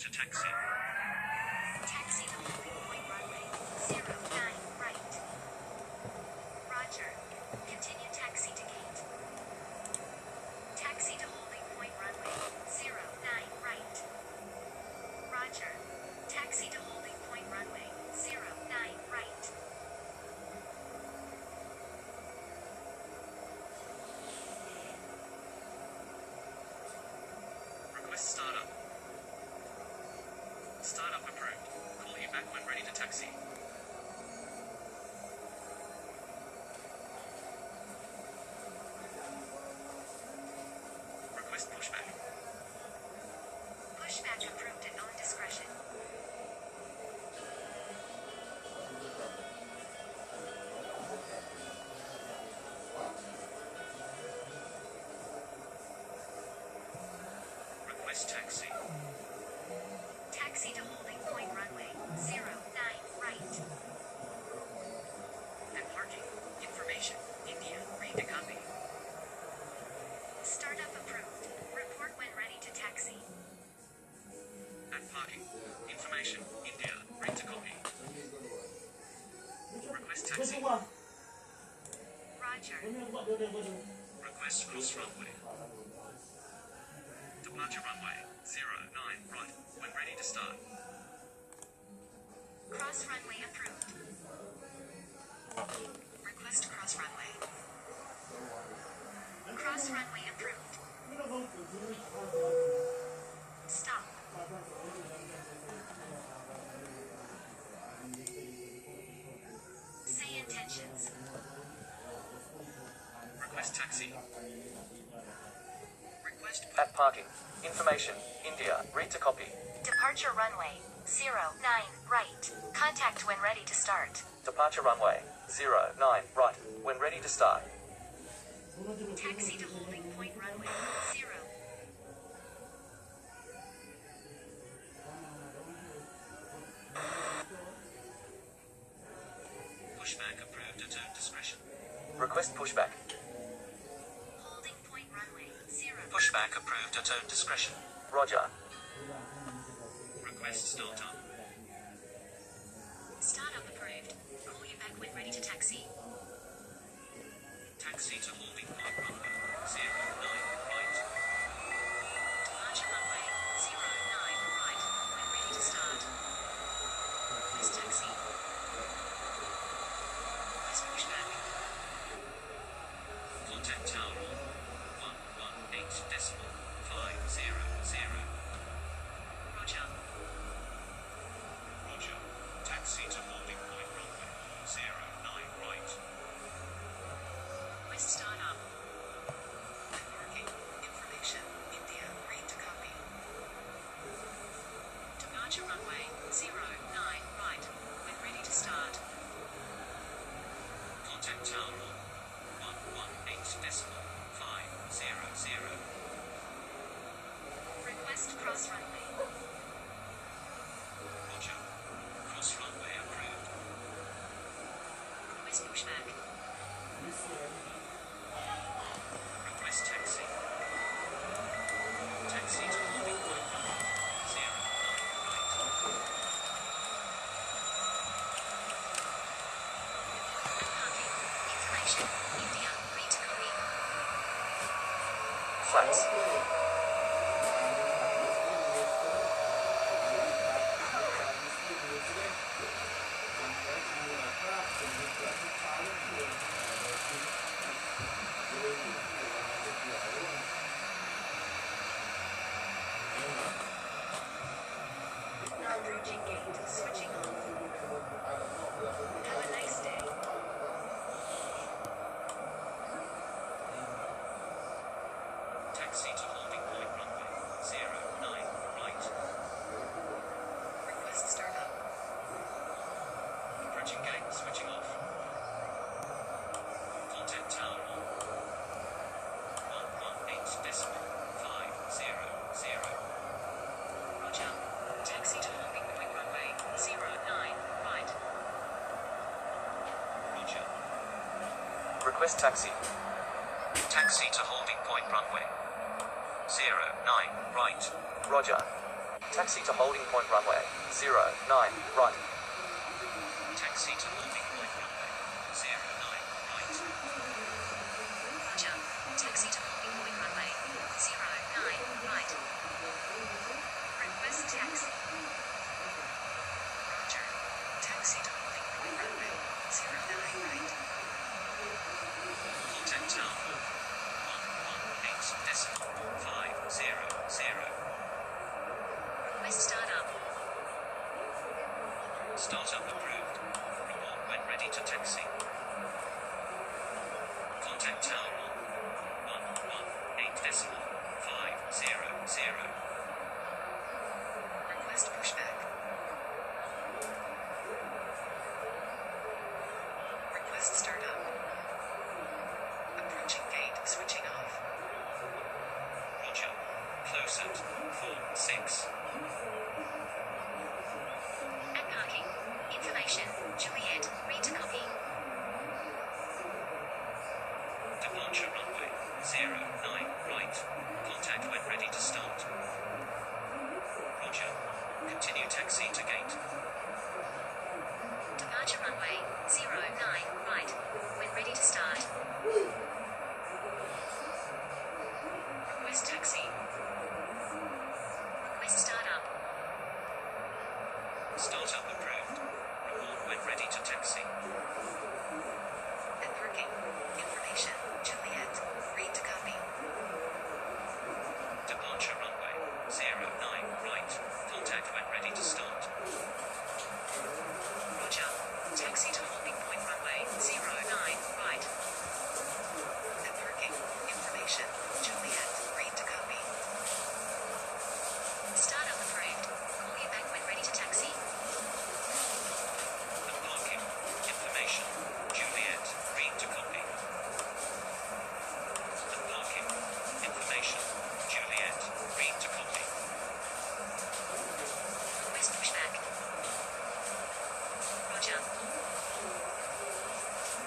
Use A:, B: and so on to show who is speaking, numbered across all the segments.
A: to taxi.
B: Taxi to holding point runway 09 right. Roger. Continue taxi to gate. Taxi to holding point runway 09 right. Roger. Taxi to holding point runway 09 right.
A: Request startup. Startup approved. Call you back when ready to taxi. Request pushback.
B: Pushback approved at own discretion.
A: Request taxi.
B: Taxi to holding point runway 09 right.
A: And parking. Information. India. Read the copy.
B: Startup approved. Report when ready to taxi.
A: At parking. Information. India. Read to copy. Request taxi.
B: Roger.
A: Request cross runway. Departure runway 09 right. When ready to start.
B: Cross runway approved. Request cross runway. Cross runway approved. Stop. Say intentions.
A: Request taxi. Request
C: At parking. Information. India. Read to copy.
B: Departure runway 09 right. Contact when ready to start.
C: Departure runway 09 right. When ready to start.
B: Taxi to holding point runway 0.
A: pushback approved at own discretion.
C: Request pushback.
B: Holding point runway 0.
A: Pushback approved at own discretion.
C: Roger.
A: Request startup.
B: Startup approved. Call you back when ready to taxi.
A: Taxi to holding point runway 09 right.
B: Departure runway 09 right. When ready to start. Request taxi. Request pushback.
A: Contact tower on 118.500.
B: Roger.
A: Roger. Taxi to holding point runway 09 right.
B: Request startup.
A: Parking. Information. India. Read to copy.
B: Departure runway 09 right. When ready to start.
A: Contact tower on 118.500.
B: Request cross runway.
A: Roger. Cross runway approved.
B: Request pushback.
A: Request taxi. Taxi to holding point runway 09 right.
B: Parking. Information. India. Read to copy.
C: Flats.
B: Non-breaching gate. Switching off. Have a nice day.
A: Taxi to holding point runway 09 right.
B: Request startup.
A: Approaching gate switching off. Contact tower on 118.500.
B: Roger. Taxi to holding point runway 09 right.
A: Roger.
C: Request taxi.
A: Taxi to holding point runway 09 right.
C: Roger. Taxi to holding point runway 09 right.
A: Taxi to holding point runway 09 right.
B: Roger. Taxi to holding point runway 09 right. Request taxi. Roger. Taxi to holding point runway 09 right.
A: Contact tower 118.500.
B: Request startup.
A: Startup approved. Report when ready to taxi. Contact tower 118.500.
B: Request pushback. Request startup. Approaching gate, switching off.
A: Roger. Close at 46.
B: At parking. Information. Juliet. Read to copy.
A: Departure runway 09 right. Contact when ready to start. Roger. Continue taxi to gate.
B: Departure runway 09 right. When ready to start. Request taxi. Request startup.
A: Startup approved. Report when ready to taxi.
B: At parking. Information. Juliet. Read to copy.
A: Departure runway 09 right. Contact when ready to start.
B: Roger. Taxi to holding point runway 09 right. At parking. Information. Juliet. Read to copy. Startup approved. Call you back when ready to taxi.
A: The parking. Information. Juliet. Read to copy. The parking. Information. Juliet. Read to copy.
B: Request pushback. Roger.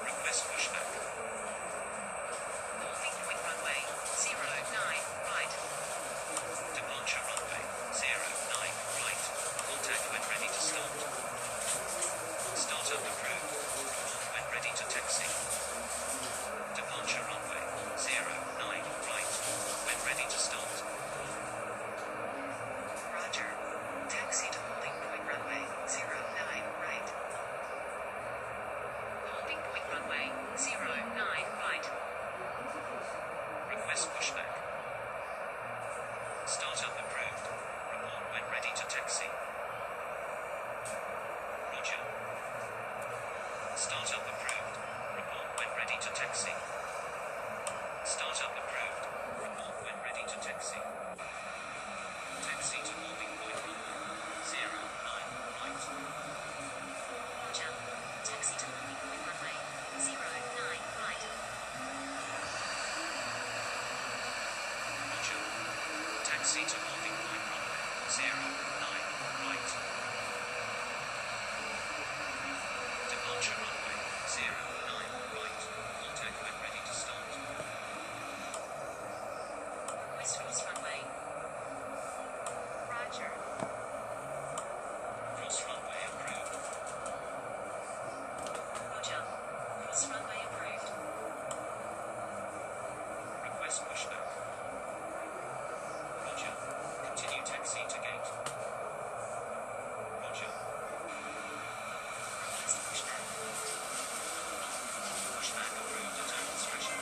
A: Request pushback.
B: Holding point runway 09 right.
A: Departure runway 09 right. Contact when ready to start. Startup approved. Report when ready to taxi. Departure runway 09 right. When ready to start.
B: Roger. Taxi to holding point runway 09 right. Holding point runway 09 right.
A: Request pushback. Startup approved. Report when ready to taxi. Roger. Startup approved. Report when ready to taxi. Startup approved. Report when ready to taxi. Taxi to holding point runway 09 right.
B: Roger. Taxi to holding point runway 09 right.
A: Roger. Taxi to holding point runway 09 right. Departure runway 09 right. Contact when ready to start.
B: Request cross runway. Roger.
A: Cross runway approved.
B: Roger. Cross runway approved.
A: Request pushback. Roger. Continue taxi to gate. Roger.
B: Request pushback.
A: Pushback approved at own discretion.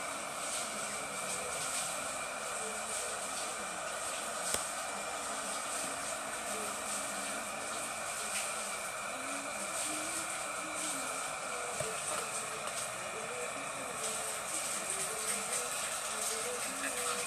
A: At parking.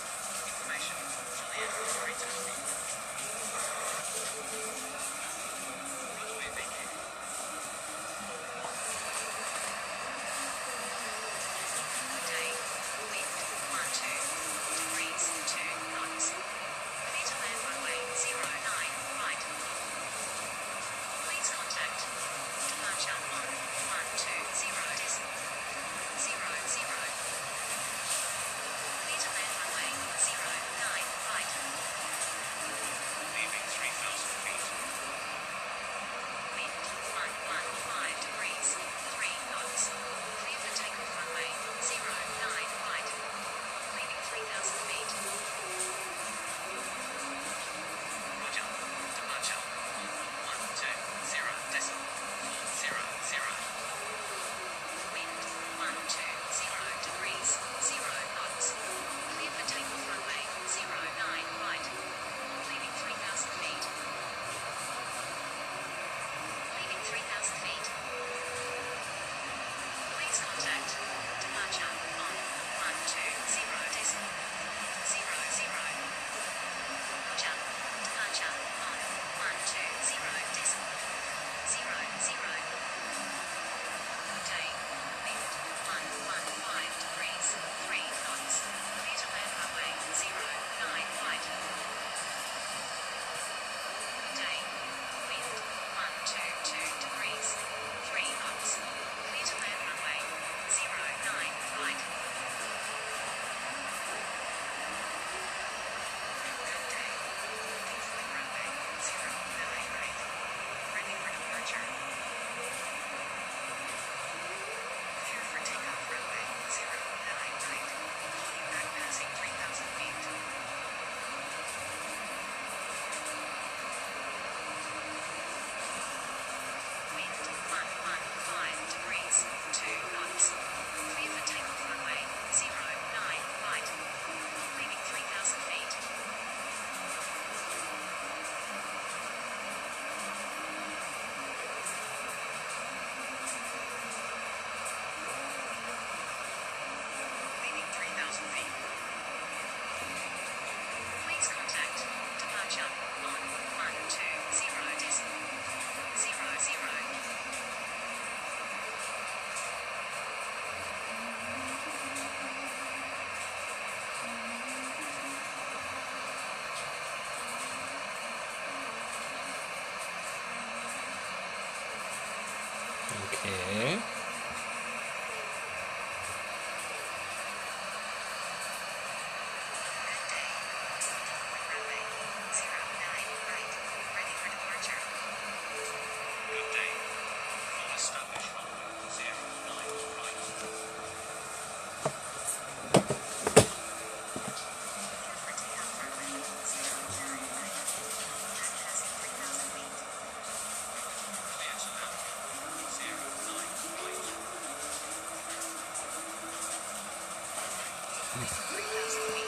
B: Wind 3,000 feet.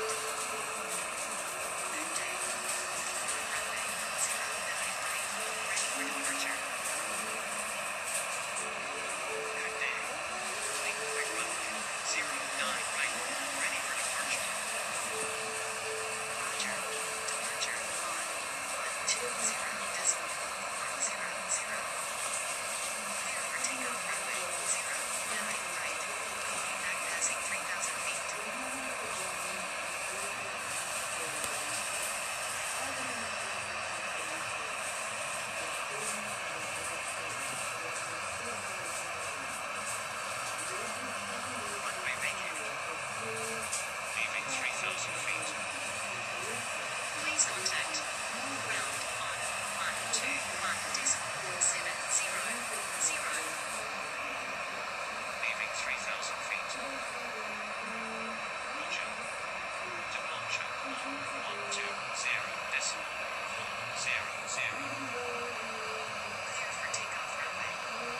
B: Good day. Runway 09 right. Ready for departure.
A: Good day. Holding point runway 09 right. Ready for departure.
B: Roger. Departure on 120.100. Clear for takeoff runway 09 right. Calling back passing 3,000 feet.
A: Runway vacated. Leaving 3,000 feet.
B: Please contact ground on 121.700.
A: Leaving 3,000 feet. Roger. Departure on 120.400.
B: Clear for takeoff runway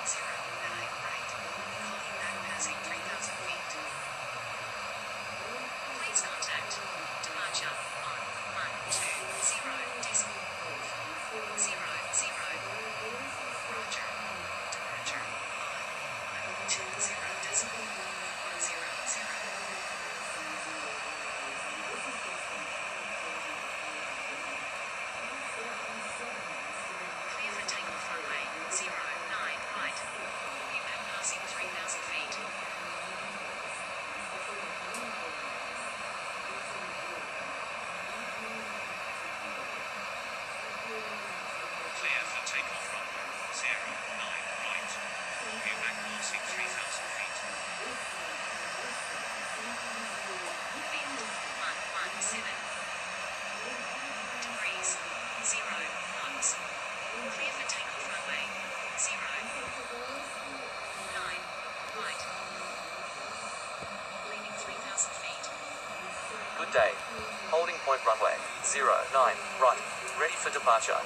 B: 09 right. Calling back passing 3,000 feet. Please contact departure on 120.400. Roger. Departure on 120.100. Clear for takeoff runway 09 right. Call you back passing 3,000 feet.
A: Clear for takeoff runway 09 right. Call you back passing 3,000 feet.
B: Wind 117 degrees 0 knots. Clear for takeoff runway 09 right. Leaving 3,000 feet.
C: Good day. Holding point runway 09 right. Ready for departure.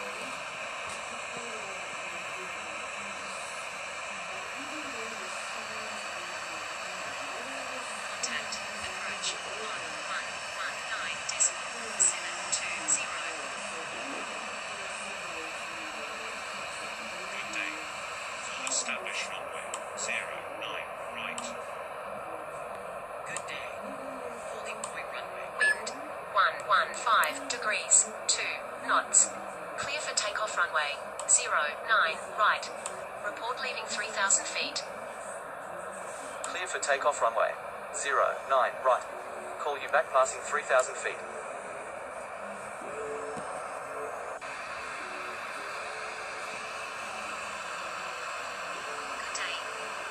B: Contact approach on 119.720.
A: Good day. Full established runway 09 right.
B: Good day. Holding point runway. Wind 115 degrees 2 knots. Clear for takeoff runway 09 right. Report leaving 3,000 feet.
C: Clear for takeoff runway 09 right. Call you back passing 3,000 feet.
B: Good day.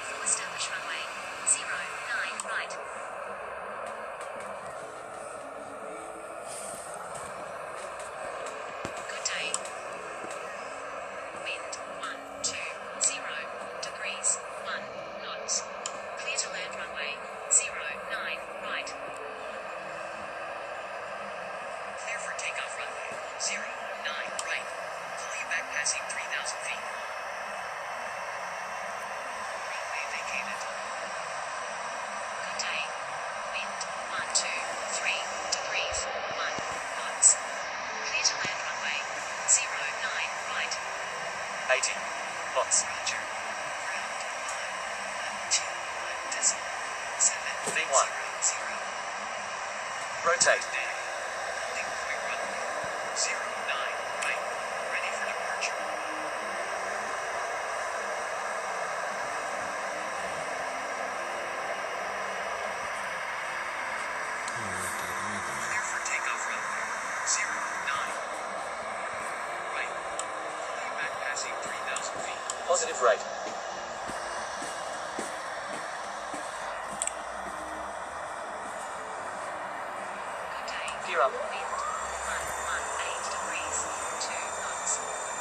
B: Full established runway 09 right. Good day. Wind 120 degrees 1 knots. Clear to land runway 09 right.
A: Clear for takeoff runway 09 right. Call you back passing 3,000 feet. Runway vacated.
B: Good day. Wind 123 degrees 1 knots. Clear to land runway 09 right.
C: 80 knots.
B: Roger. Ground on 121.700.
C: V1. Rotate.
A: Holding point runway 09 right. Ready for departure. Clear for takeoff runway 09 right. Call you back passing 3,000 feet.
C: Positive rate.
B: Good day.
C: Gear up.
B: Wind 118 degrees 2 knots.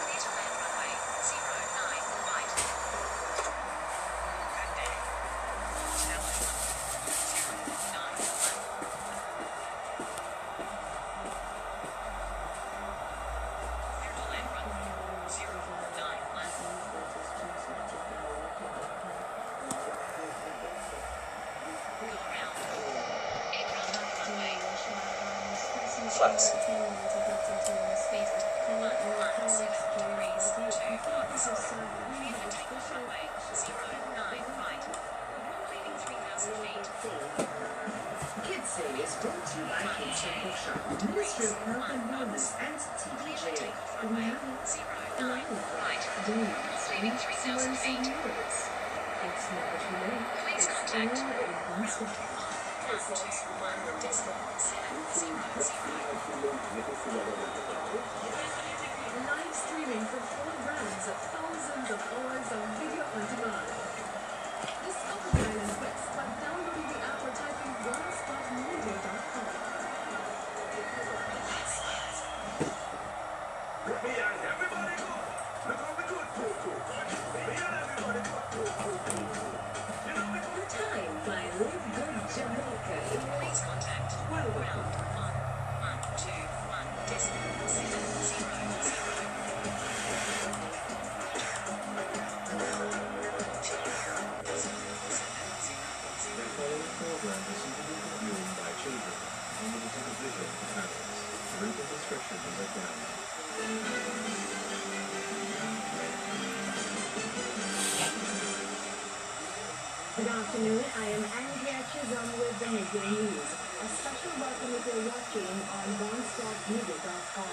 B: Clear to land runway 09 right.
A: Good day. Established runway 09 left. Clear to land runway 09 left.
B: Go around. Aircraft
C: flaps.
A: 1 0 degrees, 2 knots. Clear for takeoff runway 09 right. Leaving 3,000 feet.
D: Kids Day is brought to you by Kids Day Bookshop, Ministry of Health and Wellness, and
A: Clear for
D: TPJ.
A: takeoff runway 09 right. Leaving 3,000 feet.
D: It's never too late.
A: Please
D: It's
A: contact
D: all in one step.
A: 121.700.
D: Live streaming from all brands of thousands of hours of video on demand. Discover the island quest by downloading the app or typing onestopmedia.com. The time by Live Good Jamaica.
A: Please contact ground
E: The following program is suitable for viewing by children, under the supervision of adults. Parental discretion is advised.
D: Good afternoon, I am Andrea Chisholm with the Midday News. A special welcome if you're watching on onestopmedia.com.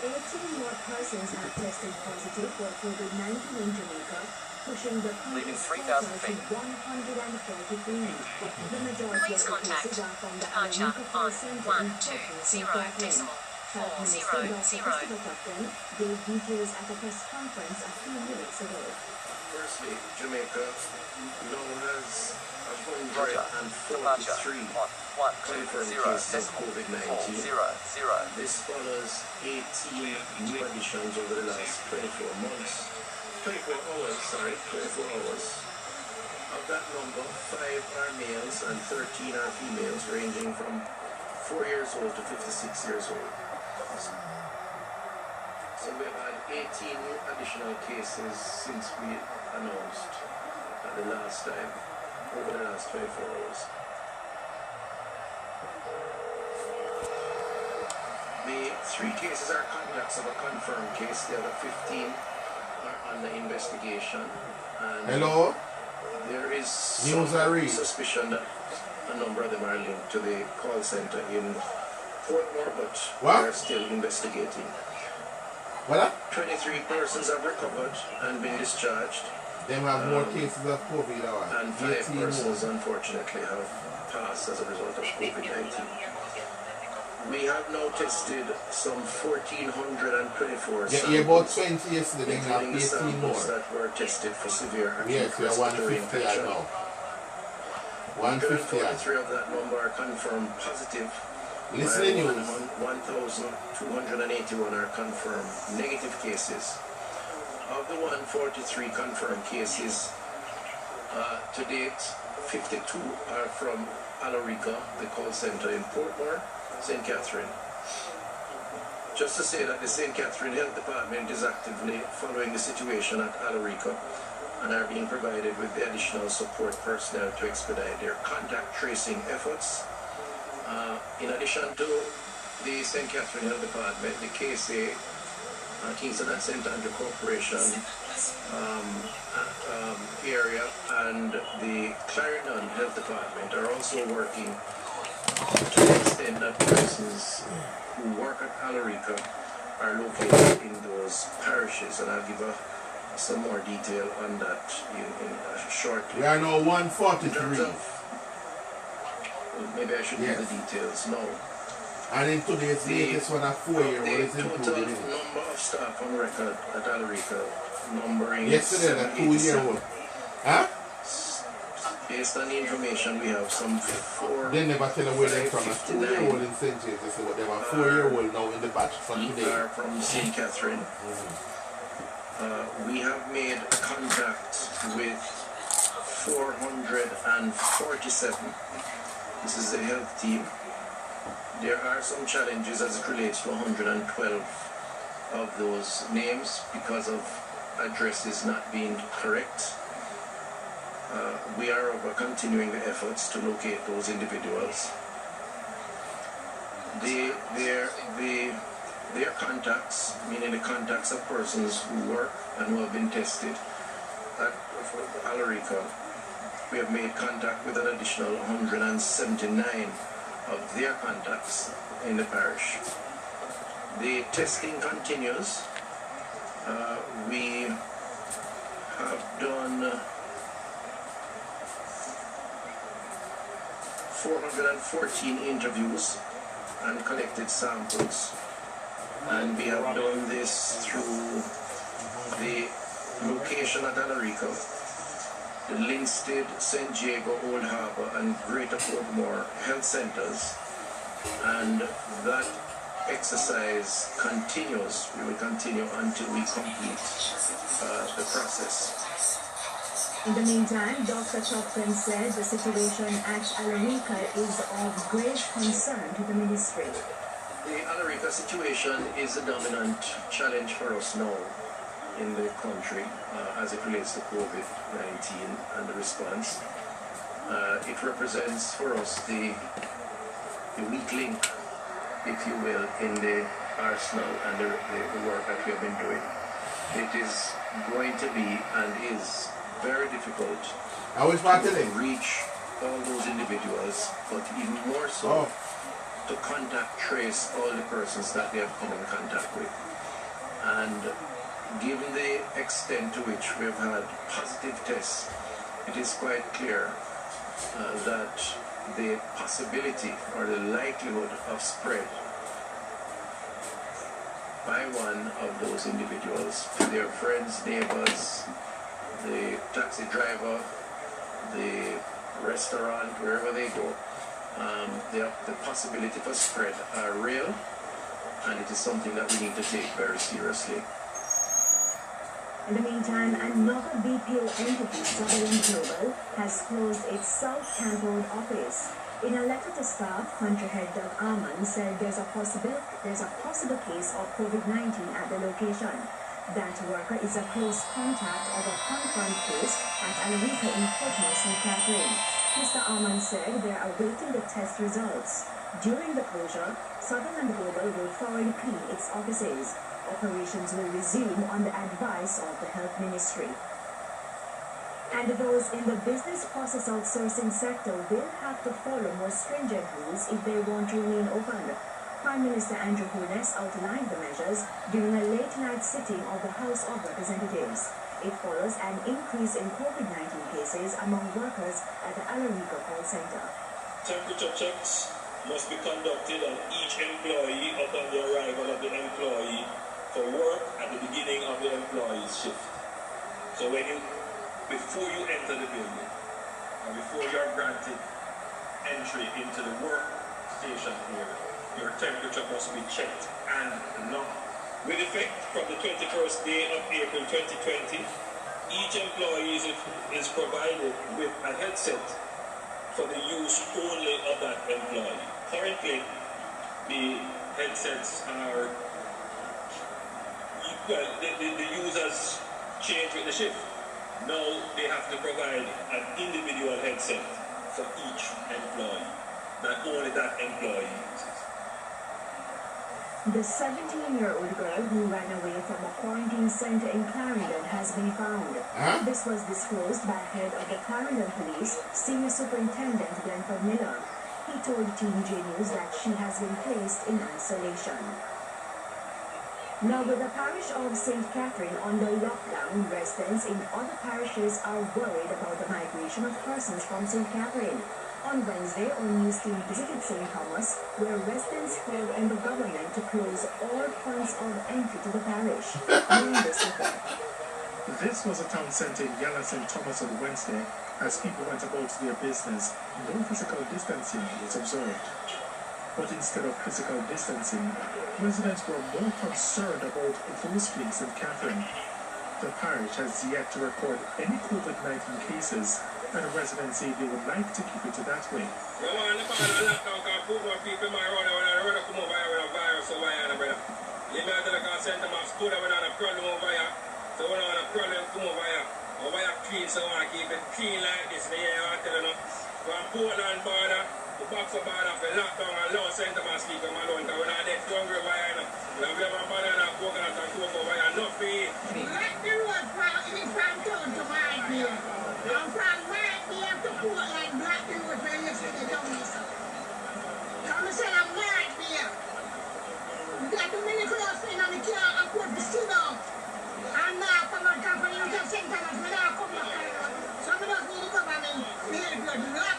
D: 18 more persons have tested positive for COVID-19 in Jamaica, pushing the
C: Leaving
D: country's
C: 3,000
D: total
C: feet.
D: to 143. The majority
A: Please
D: of the
A: contact
D: cases are from the
A: departure
D: Alameda Call Center in
A: 120.400.
D: Health Minister Dr. Christopher Captain gave details at a press conference a few minutes ago.
F: Firstly, Jamaica now has
C: Roger. Departure
F: 143
C: on 120
F: cases of
C: decimal
F: COVID-19.
C: 400.
F: This follows 18 new additions over the last 24 hours. Of that number, 5 are males and 13 are females, ranging from 4 years old to 56 years old. So we've had 18 additional cases since we announced at the last time, over the last 24 hours. The 3 cases are contacts of a confirmed case. The other 15 are under investigation. And
G: Hello?
F: there is
G: News I
F: some
G: read.
F: suspicion that a number of them are linked to the call center in Portmore, but
G: What?
F: they're still investigating.
G: What?
F: 23 persons have recovered and been discharged,
G: Them have more cases of COVID or
F: and 5
G: 18
F: persons
G: more.
F: unfortunately have passed as a result of COVID-19. We have now tested some 1,424
G: Yeah, about
F: samples,
G: 20 yesterday, they have
F: including the
G: 18
F: samples
G: more.
F: that were tested for severe acute
G: Yes, we are
F: respiratory
G: 150
F: infection.
G: now. 150.
F: 143 of that number are confirmed positive.
G: Listen to
F: while
G: news.
F: 1,281 are confirmed negative cases. Of the 143 confirmed cases, to date, 52 are from Alarica, the call center in Portmore, St. Catherine. Just to say that the St. Catherine Health Department is actively following the situation at Alarica and are being provided with the additional support personnel to expedite their contact tracing efforts. In addition to the St. Catherine Health Department, the KSA, Kingston and St. Andrew Corporation area, and the Clarendon Health Department are also working to the extent that persons who work at Alarica are located in those parishes, and I'll give some more detail on that shortly.
G: We are now
F: In terms
G: 143.
F: of, maybe I should give the details now.
G: And in today's latest one, a 4-year-old is
F: The total
G: included in it.
F: number of staff on record at Alarica, numbering
G: Yesterday, a
F: 787.
G: 2-year-old. Huh?
F: Based on the information we have, some 4
G: They never tell them where they're from. A 2-year-old
F: 59
G: in St. James. They say, but they have a 4-year-old now in the batch for today.
F: are from St. Catherine. We have made contact with 447. This is the health team. There are some challenges as it relates to 112 of those names because of addresses not being correct. We are continuing the efforts to locate those individuals. their contacts, meaning the contacts of persons who work and who have been tested at Alarica, we have made contact with an additional 179 of their contacts in the parish. The testing continues. We have done 414 interviews and collected samples, and we have done this through the location at Alarica, the Linstead, St. Jago, Old Harbour and Greater Portmore health centres, and that exercise continues. We will continue until we complete the process.
H: In the meantime, Dr. Chopin said the situation at Alarica is of great concern to the ministry.
F: The Alarica situation is a dominant challenge for us now in the country as it relates to COVID-19 and the response. It represents for us the weak link, if you will, in the arsenal and the work that we have been doing. It is going to be and is very difficult to reach all those individuals, but even more so to contact trace all the persons that they have come in contact with. And given the extent to which we have had positive tests, it is quite clear that the possibility or the likelihood of spread by one of those individuals to their friends, neighbors, the taxi driver, the restaurant, wherever they go, the possibility for spread are real, and it is something that we need to take very seriously.
H: In the meantime, another BPO entity, Southern Global, has closed its South Camp Road office. In a letter to staff, country head Doug Armand said there's a possible case of COVID-19 at the location. That worker is a close contact of a confirmed case at Alarica in Portmore, St. Catherine. Mr. Armand said they are awaiting the test results. During the closure, Southern Global will thoroughly clean its offices. Operations will resume on the advice of the Health Ministry. And those in the business process outsourcing sector will have to follow more stringent rules if they want to remain open. Prime Minister Andrew Holness outlined the measures during a late-night sitting of the House of Representatives. It follows an increase in COVID-19 cases among workers at the Alarica call center.
I: Temperature checks must be conducted on each employee upon the arrival of the employee for work at the beginning of the employee's shift. So before you enter the building, or before you are granted entry into the workstation area, your temperature must be checked and logged. With effect from the 21st day of April 2020, each employee is provided with a headset for the use only of that employee. Currently, the headsets are, well, the users change with the shift. Now they have to provide an individual headset for each employee that only that employee uses.
H: The 17-year-old girl who ran away from a quarantine center in Clarendon has been found. This was disclosed by head of the Clarendon Police, Senior Superintendent Glenford Miller. He told TVJ News that she has been placed in isolation. Now, with the parish of St. Catherine under lockdown, residents in other parishes are worried about the migration of persons from St. Catherine. On Wednesday, our news team visited St. Thomas, where residents called on the government to close all points of entry to the parish.
J: This was a town centre in Yala St. Thomas on Wednesday. As people went about their business, no physical distancing was observed. But instead of physical distancing, residents were more concerned about those fleeing St. Catherine. The parish has yet to record any COVID-19 cases, and residents say they would like to keep it that way.
I: box up and off the lockdown and low St. Thomas keep them alone because we're not dead hungry by now. We have a banana, coconut and cocoa by enough to eat.
K: Let the road from town to my beer. And from my beer to Portland, black the road where you see the dummies. Come say I'm my beer. You got too many clothes in on the car and put the sit down. I'm not from a company to St. Thomas, but I'll come back. Some of us need the government. We need to lock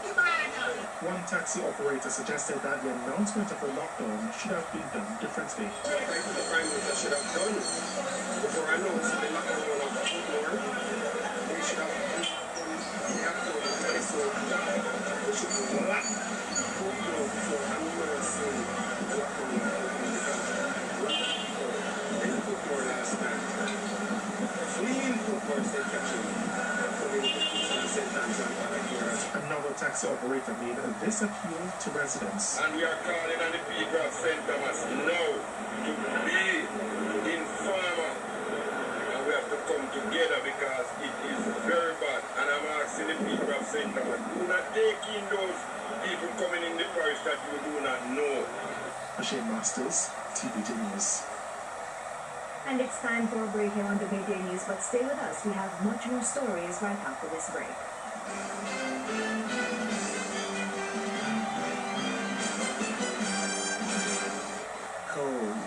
K: the banana.
J: One taxi operator suggested that the announcement of the lockdown should have been done differently.
I: What I think the Prime Minister should have done before announcing the lockdown of Footmore, they should have done the lockdown of Mysore. They should have locked Footmore before announcing the lockdown of Footmore. In Footmore last night, fleeing Footmore state captain,
J: Another taxi operator made this appeal to residents.
I: And we are calling on the people of St. Thomas now to be informer. And we have to come together because it is very bad. And I'm asking the people of St. Thomas, do not take in those people coming in the parish that you do not know.
J: Shane Masters, TVJ News.
H: And it's time for a break here on the Midday News, but stay with us. We have much more stories right after this break.
L: Home.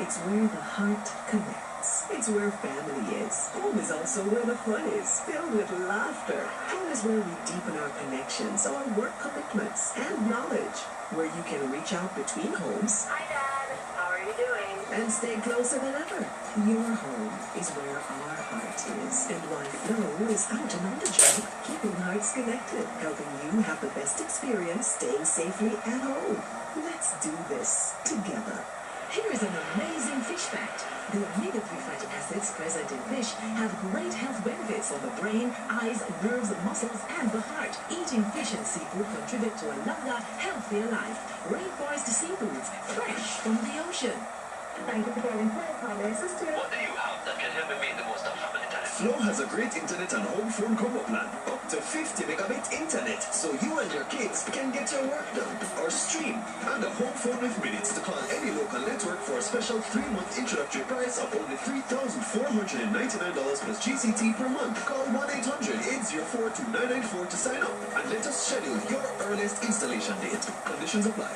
L: It's where the heart connects. It's where family is. Home is also where the fun is, filled with laughter. Home is where we deepen our connections, our work commitments, and knowledge. Where you can reach out between homes.
B: Hi, Dad. How are you doing?
L: And stay closer than ever. Your home is where our heart is. And why Flo is out and on the job, keeping hearts connected, helping you have the best experience staying safely at home. Let's do this together.
M: Here is an amazing fish fact. The omega-3 fatty acids present in fish have great health benefits on the brain, eyes, nerves, muscles, and the heart. Eating fish and seafood contribute to a longer, healthier life. Rainforest seafoods, fresh from the ocean.
H: Thank you for calling Play, sister.
C: What do you have that can help me make the most of family time?
N: Flo has a great internet and home phone combo plan. Up to 50 megabit internet, so you and your kids can get your work done or stream. And a home phone with minutes to call any local network for a special 3-month introductory price of only $3,499 plus GCT per month. Call 1-800-804-2994 to sign up and let us schedule your earliest installation date. Conditions apply.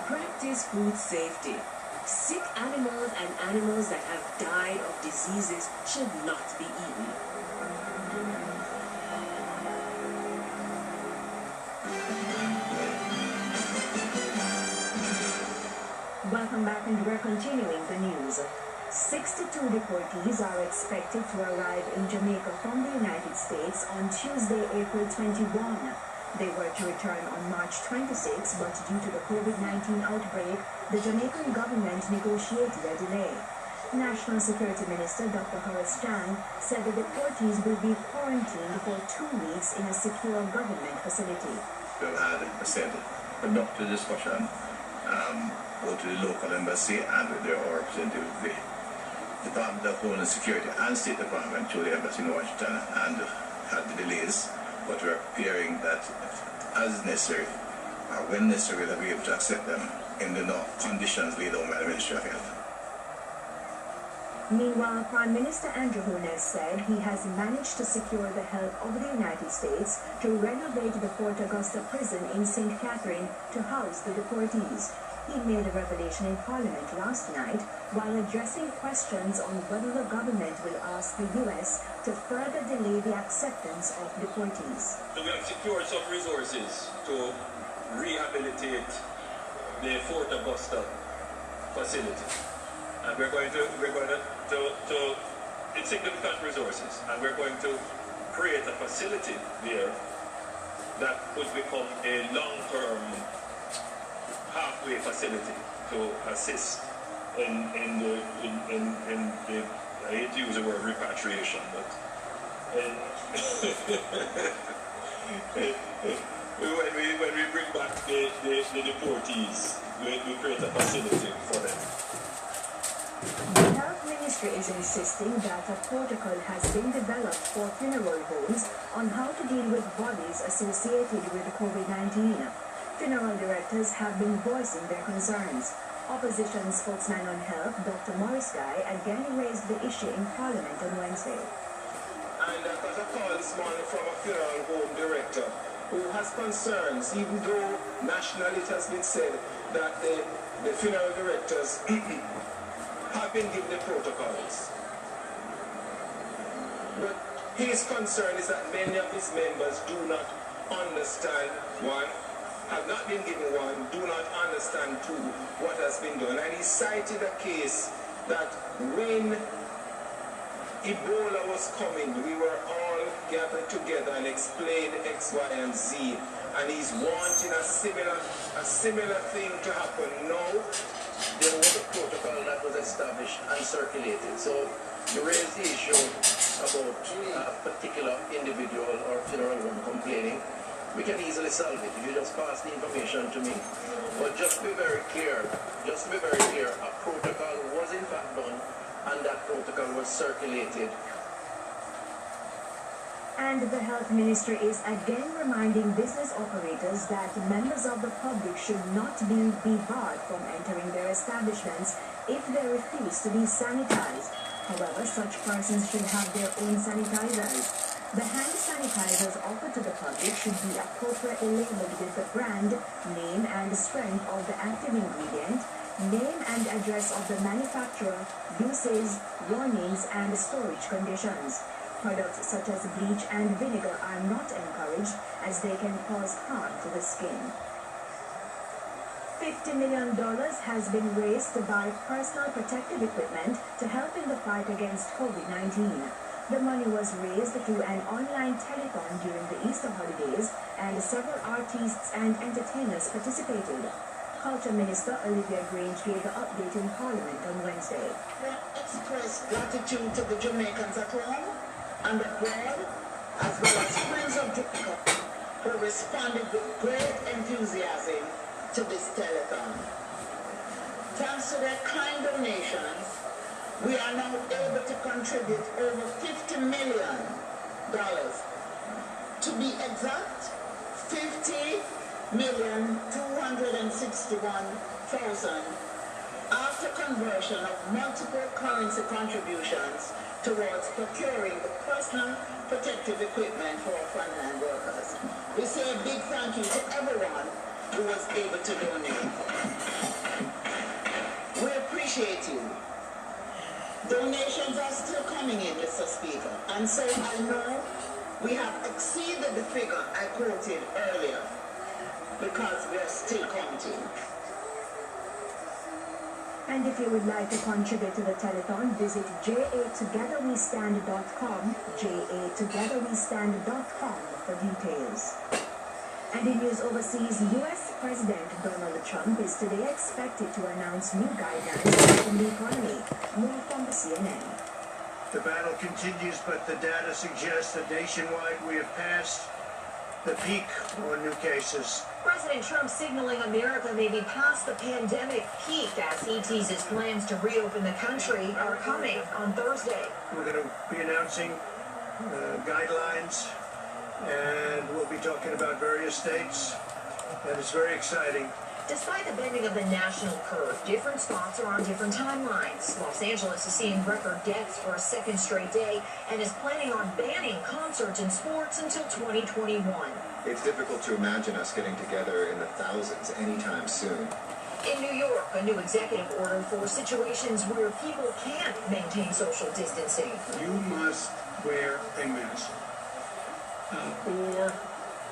M: Practice food safety. Sick animals and animals that have died of diseases should not be eaten.
H: Welcome back, and we're continuing the news. 62 deportees are expected to arrive in Jamaica from the United States on Tuesday, April 21. They were to return on March 26, but due to the COVID-19 outbreak, the Jamaican government negotiated a delay. National Security Minister Dr. Horace Chang said the deportees will be quarantined for 2 weeks in a secure government facility.
O: We've had, as I said, conducted discussion both to the local embassy and with their representative of the Department of Homeland Security and State Department through the embassy in Washington, and had the delays. But we're preparing that as necessary, or when necessary, that we'll be able to accept them in the conditions laid out by the Ministry of Health.
H: Meanwhile, Prime Minister Andrew Holness said he has managed to secure the help of the United States to renovate the Fort Augusta prison in St. Catherine to house the deportees. He made the revelation in Parliament last night while addressing questions on whether the government will ask the U.S. to further delay the acceptance of deportees.
I: So we have secured some resources to rehabilitate the Fort Augusta facility, and we're going to insignificant resources, and we're going to create a facility there that could become a long-term halfway facility to assist in the I hate to use the word repatriation, but when we bring back the deportees, we create a facility for them.
H: The Health ministry is insisting that a protocol has been developed for funeral homes on how to deal with bodies associated with COVID-19. Funeral directors have been voicing their concerns. Opposition spokesman on health, Dr. Morris Guy, again raised the issue in Parliament on Wednesday.
F: And I got a call this morning from a funeral home director who has concerns, even though nationally it has been said that the funeral directors have been given the protocols. But his concern is that many of his members do not understand, one, have not been given one, do not understand, two, what has been done. And he cited a case that when Ebola was coming, we were all gathered together and explained X, Y, and Z. And he's wanting a similar thing to happen now. There was a protocol that was established and circulated. So you raised the issue about a particular individual or funeral home complaining. We can easily solve it if you just pass the information to me. But just to be very clear, a protocol was in fact done and that protocol was circulated.
H: And the health ministry is again reminding business operators that members of the public should not be barred from entering their establishments if they refuse to be sanitized. However, such persons should have their own sanitizers. The hand sanitizers offered to the public should be appropriately labeled with the brand, name and strength of the active ingredient, name and address of the manufacturer, uses, warnings and storage conditions. Products such as bleach and vinegar are not encouraged as they can cause harm to the skin. $50 million has been raised to buy personal protective equipment to help in the fight against COVID-19. The money was raised through an online telethon during the Easter holidays, and several artists and entertainers participated. Culture Minister Olivia Grange gave the update in Parliament on Wednesday.
K: We express gratitude to the Jamaicans at home and abroad, as well as friends of Jamaica, who responded with great enthusiasm to this telethon. Thanks to their kind donations, we are now able to contribute over $50 million. To be exact, $50,261,000 after conversion of multiple currency contributions towards procuring the personal protective equipment for our frontline workers. We say a big thank you to everyone who was able to donate. We appreciate you. Donations are still coming in, Mr. Speaker, and so I know we have exceeded the figure I quoted earlier because we are still counting.
H: And if you would like to contribute to the telethon, visit jatogetherwestand.com, jatogetherwestand.com for details. And in news overseas, U.S. President Donald Trump is today expected to announce new guidelines on the economy. More from the CNN.
P: The battle continues, but the data suggests that nationwide we have passed the peak on new cases.
M: President Trump signaling America may be past the pandemic peak as he teases plans to reopen the country are coming on Thursday.
P: We're going to be announcing guidelines, and we'll be talking about various states, and it's very exciting.
M: Despite the bending of the national curve, different spots are on different timelines. Los Angeles is seeing record deaths for a second straight day and is planning on banning concerts and sports until 2021.
Q: It's difficult to imagine us getting together in the thousands anytime soon.
M: In New York, a new executive order for situations where people can't maintain social distancing.
P: You must wear a mask. Or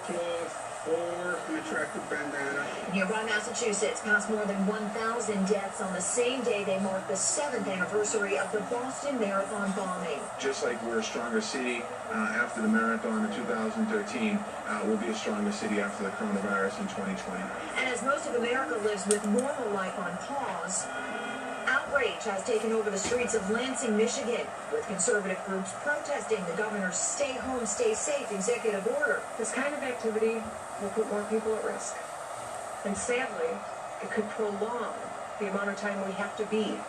P: cloth, or an attractive bandana.
M: Nearby Massachusetts passed more than 1,000 deaths on the same day they marked the 7th anniversary of the Boston Marathon bombing.
E: Just like we're a stronger city after the marathon in 2013, we'll be a stronger city after the coronavirus in 2020.
M: And as most of America lives with normal life on pause, outrage has taken over the streets of Lansing, Michigan, with conservative groups protesting the governor's stay home, stay safe executive order.
R: This kind of activity will put more people at risk. And sadly, it could prolong the amount of time we have to be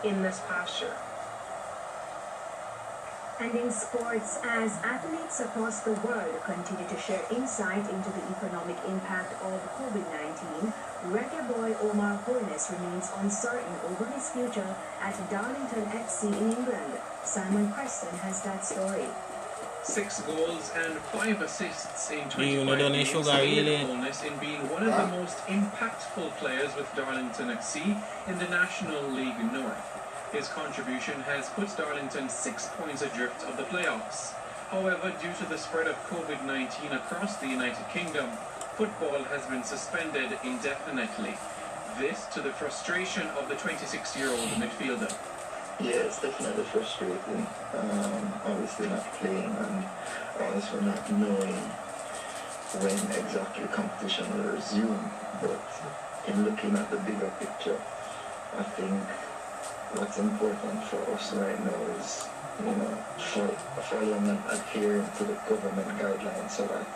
R: in this posture.
H: And in sports, as athletes across the world continue to share insight into the economic impact of COVID-19, reggae boy Omar Holness remains uncertain over his future at Darlington FC in England. Simon Preston has that story.
J: 6 goals and 5 assists in 25
S: games
J: Holness in being one of the most impactful players with Darlington FC in the National League North. His contribution has put Darlington 6 points adrift of the playoffs. However, due to the spread of COVID-19 across the United Kingdom, football has been suspended indefinitely. This to the frustration of the 26-year-old midfielder.
T: Yeah, it's definitely frustrating. Obviously not playing and honestly not knowing when exactly competition will resume. But in looking at the bigger picture, I think what's important for us right now is, following and adhering to the government guidelines so that,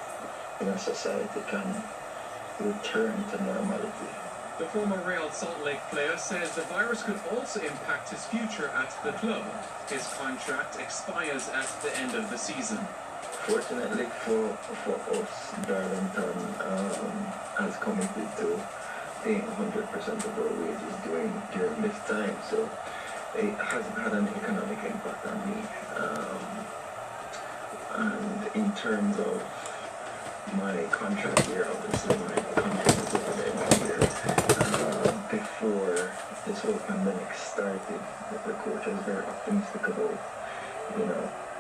T: society can return to normality.
J: The former Real Salt Lake player says the virus could also impact his future at the club. His contract expires at the end of the season.
T: Fortunately for us, Darlington has committed to paying 100% of our wages during this time, so it hasn't had an economic impact on me. And in terms of my contract here, obviously my contract is at the end of the year. Before this whole pandemic started, the coach was very optimistic about,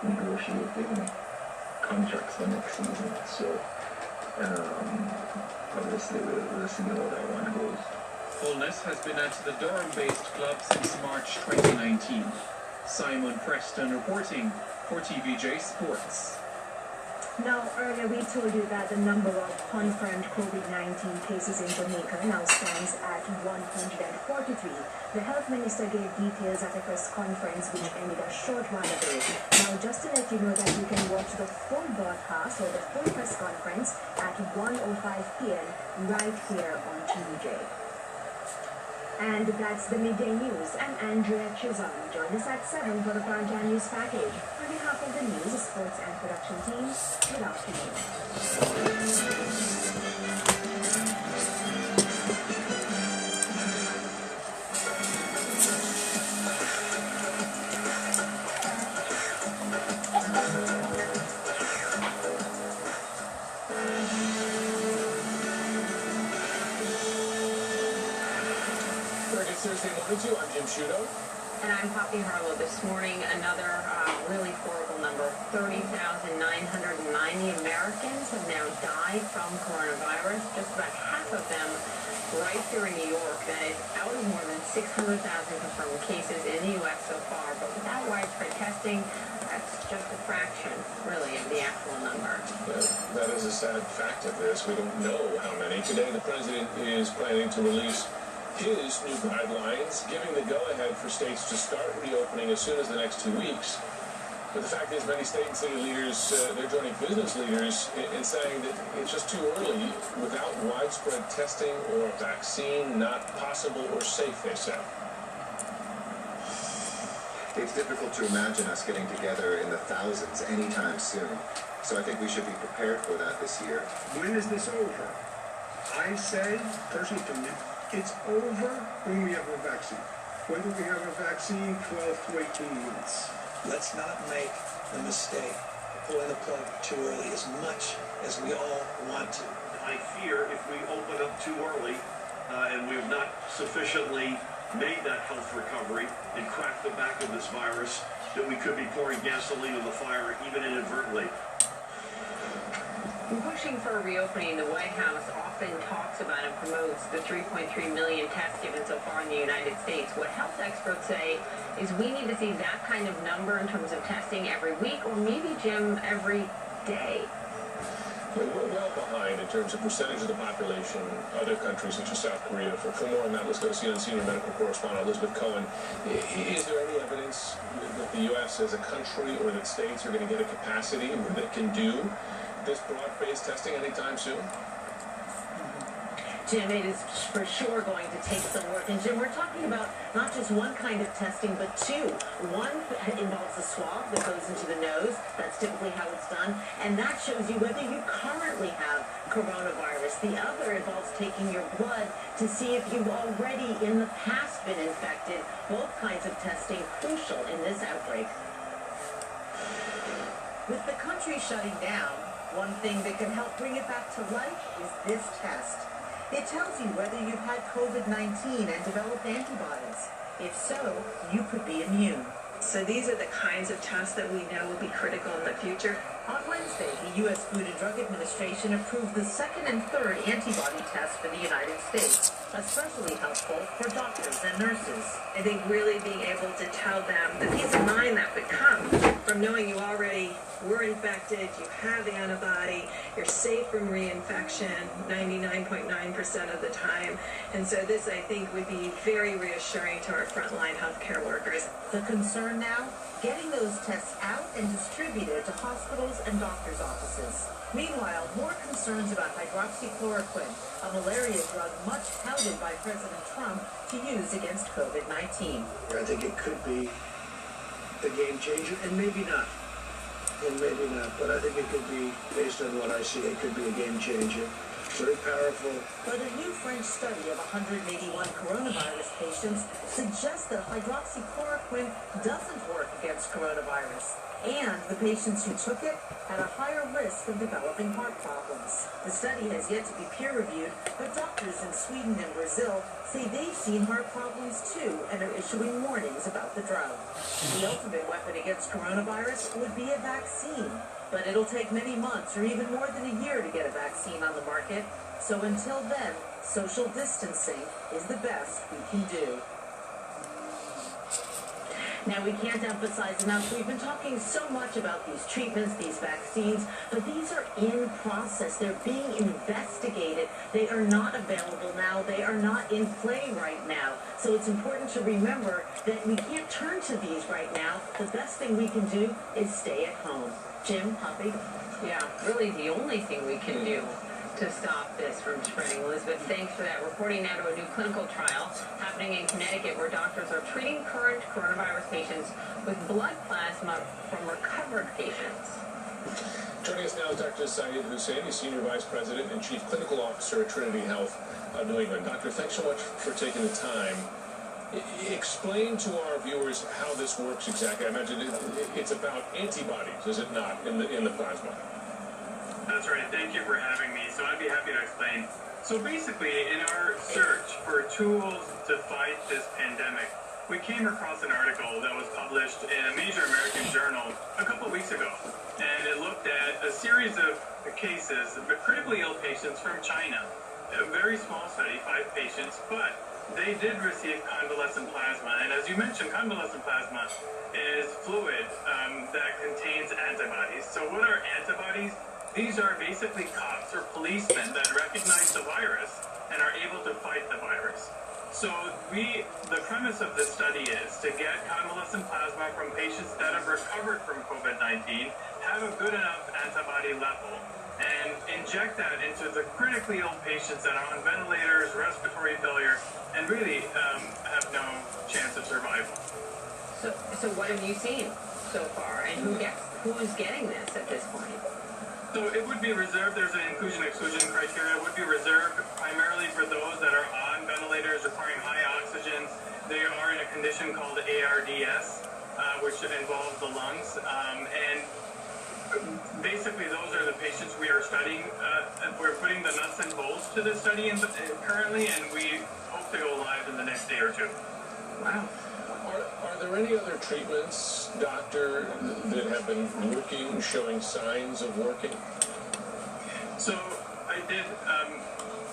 T: negotiating contracts for next season. So, obviously we'll see how that one goes.
J: Holness has been at the Durham-based club since March 2019. Simon Preston reporting for TVJ Sports.
H: Now, earlier we told you that the number of confirmed COVID-19 cases in Jamaica now stands at 143. The health minister gave details at a press conference which ended a short while ago. Now, just to let you know that you can watch the full broadcast or the full press conference at 1:05 p.m. right here on TVJ. And that's the midday news. I'm Andrea Chisholm. Join us at 7 for the primetime news package. On behalf of the news, sports and production team, good afternoon.
U: I'm Jim Shudo.
R: And I'm Poppy Harlow. This morning, another really horrible number. 30,990 Americans have now died from coronavirus. Just about half of them right here in New York. That is out of more than 600,000 confirmed cases in the U.S. so far. But without widespread testing, that's just a fraction, really, of the actual number.
U: That is a sad fact of this. We don't know how many. Today, the president is planning to release his new guidelines, giving the go-ahead for states to start reopening as soon as the next 2 weeks. But the fact is, many state and city leaders, they're joining business leaders in saying that it's just too early without widespread testing or a vaccine, not possible or safe, they say.
Q: It's difficult to imagine us getting together in the thousands anytime soon. So I think we should be prepared for that this year.
P: When is this over? I say, personally to me, it's over when we have a vaccine. When do we have a vaccine? 12 to 18 months.
V: Let's not make the mistake of pulling the plug too early as much as we all want to.
W: I fear if we open up too early and we have not sufficiently made that health recovery and cracked the back of this virus, that we could be pouring gasoline on the fire even inadvertently.
R: In pushing for a reopening, the White House often talks about and promotes the 3.3 million tests given so far in the United States. What health experts say is we need to see that kind of number in terms of testing every week, or maybe, Jim, every day.
U: We're well behind in terms of percentage of the population, other countries such as South Korea. For more on that, let's go to CNN senior medical correspondent Elizabeth Cohen. Is there any evidence that the U.S. as a country or that states are going to get a capacity where they can do this broad-based testing anytime soon?
M: Jim, it is for sure going to take some work. And Jim, we're talking about not just one kind of testing, but two. One involves a swab that goes into the nose. That's typically how it's done. And that shows you whether you currently have coronavirus. The other involves taking your blood to see if you've already in the past been infected. Both kinds of testing crucial in this outbreak. With the country shutting down, one thing that can help bring it back to life is this test. It tells you whether you've had COVID-19 and developed antibodies. If so, you could be immune.
A: So these are the kinds of tests that we know will be critical in the future.
M: On Wednesday, the U.S. Food and Drug Administration approved the second and third antibody tests for the United States, especially helpful for doctors and nurses.
A: I think really being able to tell them the peace of mind that would come from knowing you already were infected, you have the antibody, you're safe from reinfection 99.9% of the time. And so this, I think, would be very reassuring to our frontline healthcare workers.
M: The concern now? Getting those tests out and distributed to hospitals and doctors' offices. Meanwhile, more concerns about hydroxychloroquine, a malaria drug much touted by President Trump to use against COVID-19.
V: I think it could be a game changer, and maybe not. And maybe not, but I think it could be, based on what I see, it could be a game changer. Very powerful.
M: But a new French study of 181 coronavirus patients suggests that hydroxychloroquine doesn't work against coronavirus. And the patients who took it had a higher risk of developing heart problems. The study has yet to be peer-reviewed, but doctors in Sweden and Brazil say they've seen heart problems too and are issuing warnings about the drug. The ultimate weapon against coronavirus would be a vaccine. But it'll take many months or even more than a year to get a vaccine on the market. So until then, social distancing is the best we can do. Now, we can't emphasize enough, we've been talking so much about these treatments, these vaccines, but these are in process. They're being investigated. They are not available now. They are not in play right now. So it's important to remember that we can't turn to these right now. The best thing we can do is stay at home. Jim, Poppy?
R: Yeah, really the only thing we can do to stop this from spreading. Elizabeth, thanks for that. Reporting now to a new clinical trial happening in Connecticut where doctors are treating current coronavirus patients with blood plasma from recovered patients.
U: Joining us now is Dr. Syed Hussein, he's Senior Vice President and Chief Clinical Officer at Trinity Health of New England. Doctor, thanks so much for taking the time. Explain to our viewers how this works exactly. I imagine it's about antibodies, is it not, in the plasma?
D: That's right. Thank you for having me. So I'd be happy to explain. So basically, in our search for tools to fight this pandemic, we came across an article that was published in a major American journal a couple of weeks ago. And it looked at a series of cases of critically ill patients from China. A very small study, 5 patients, but they did receive convalescent plasma. And as you mentioned, convalescent plasma is fluid that contains antibodies. So what are antibodies? These are basically cops or policemen that recognize the virus and are able to fight the virus. So the premise of this study is to get convalescent plasma from patients that have recovered from COVID-19, have a good enough antibody level, and inject that into the critically ill patients that are on ventilators, respiratory failure, and really have no chance of survival.
R: So what have you seen so far, and who's getting this at this point?
D: So it would be reserved, there's an inclusion-exclusion criteria, it would be reserved primarily for those that are on ventilators requiring high oxygen. They are in a condition called ARDS, which involves the lungs. And basically those are the patients we are studying. We're putting the nuts and bolts to this study currently, and we hope to go live in the next day or two.
R: Wow.
U: Are there any other treatments, doctor, that have been working, showing signs of working?
D: So I did,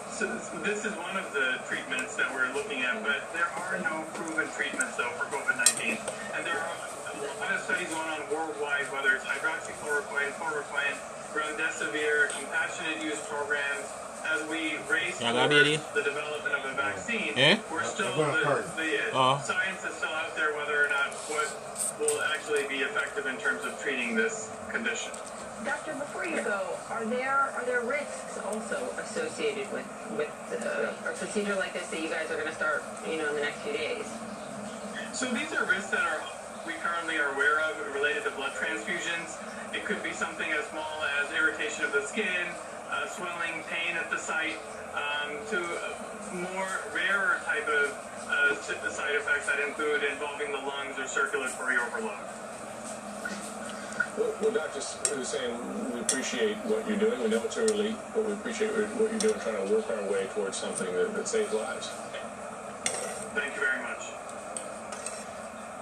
D: so this is one of the treatments that we're looking at, but there are no proven treatments though for COVID-19. And there are a lot of studies going on worldwide, whether it's hydroxychloroquine, chloroquine, remdesivir, compassionate use programs. As we race towards the development of a vaccine, we're still, the science is still out there whether or not will actually be effective in terms of treating this condition.
R: Doctor, before you go, are there risks also associated with a procedure like this that you guys are going to start, in the next few days?
D: So these are risks that we currently are aware of related to blood transfusions. It could be something as small as irritation of the skin, swelling, pain at the site, to more rarer type of side effects that include involving the lungs or circulatory overload.
U: Well, Dr. Hussain, we appreciate what you're doing. We know it's early, but we appreciate what you're doing, trying to work our way towards something that saves lives.
D: Thank you very much.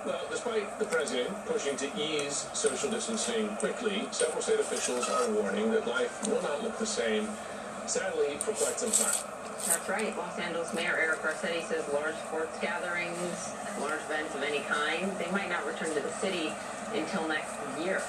U: Well, despite the president pushing to ease social distancing quickly, several state officials are warning that life will not look the same, sadly, for quite some time.
R: That's right. Los Angeles Mayor Eric Garcetti says large sports gatherings, large events of any kind, they might not return to the city until next year.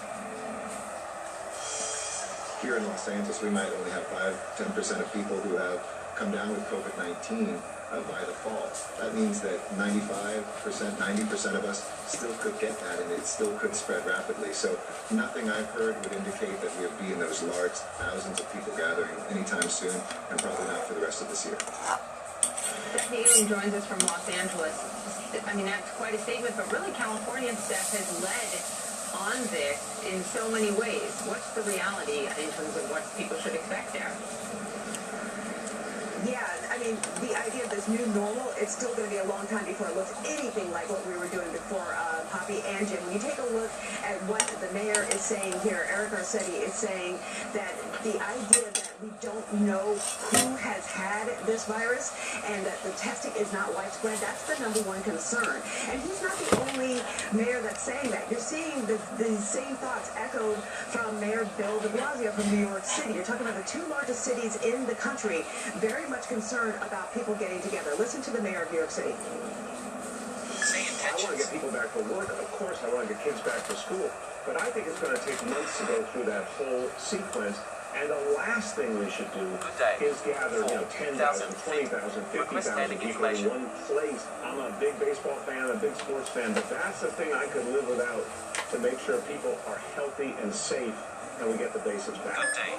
Q: Here in Los Angeles, we might only have 5–10% of people who have come down with COVID-19 by the fall. That means that 95%, 90% of us still could get that, and it still could spread rapidly. So nothing I've heard would indicate that we'll be in those large thousands of people gathering anytime soon, and probably not for the rest of this year.
R: Stephanie Ealing joins us from Los Angeles. I mean, that's quite a statement, but really California staff has led on this in so many ways. What's the reality in terms of what people should expect there?
L: Yeah, I mean, the idea of this new normal, it's still going to be a long time before it looks anything like what we were doing before, Poppy and Jim. When you take a look at what the mayor is saying here, Eric Garcetti is saying that the idea that we don't know who has had this virus and that the testing is not widespread, that's the number one concern. And he's not the only mayor that's saying that. You're seeing the same thoughts echoed from Mayor Bill de Blasio from New York City. You're talking about the two largest cities in the country, very much concerned about people getting together. Listen to the mayor of New York City.
B: I want to get people back to work. Of course, I want to get kids back to school. But I think it's going to take months to go through that whole sequence. And the last thing we should do is gather, 10,000, 20,000, 50,000 people in one place. I'm a big baseball fan, a big sports fan, but that's the thing I could live without to make sure people are healthy and safe and we get the basics back.
C: Good day.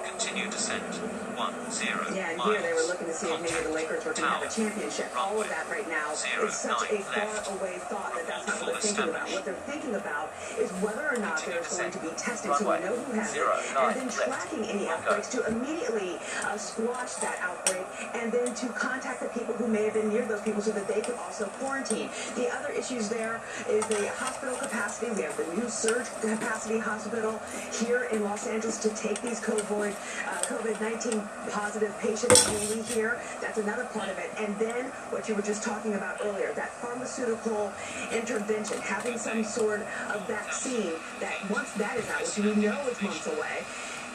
C: Continue descent. 10.
L: Yeah, and here they were looking to see if maybe the Lakers were going to have a championship. All of that right now is such a far-away thought that that's not what they're thinking about. What they're thinking about is whether or not there's going to be testing so we know who has it, and then tracking any outbreaks to immediately squash that outbreak, and then to contact the people who may have been near those people so that they could also quarantine. The other issues there is the hospital capacity. We have the new surge capacity hospital here in Los Angeles to take these COVID-19 positive patients only here. That's another part of it. And then what you were just talking about earlier, that pharmaceutical intervention, having some sort of vaccine that once that is out, which we know is months away,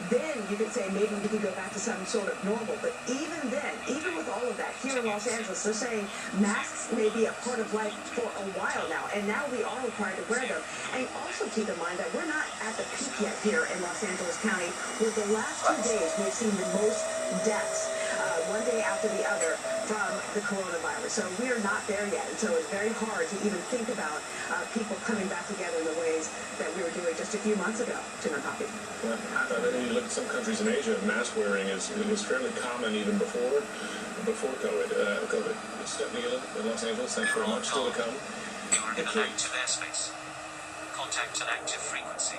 L: then you could say maybe we could go back to some sort of normal. But even then, even with all of that, here in Los Angeles, they're saying masks may be a part of life for a while now, and now we are required to wear them. And also keep in mind that we're not at the peak yet here in Los Angeles County, where the last 2 days we've seen the most deaths, one day after the other, from the coronavirus. So we are not there yet, and so it's very hard to even think about people coming back together in the ways that we were doing just a few months ago. Jim and Poppy.
U: Well, when you look at some countries in Asia, mask wearing is fairly common even before COVID. Stephanie Ealing in Los Angeles, thanks very much. Still to come.
C: You are in an active airspace. Contact an active frequency.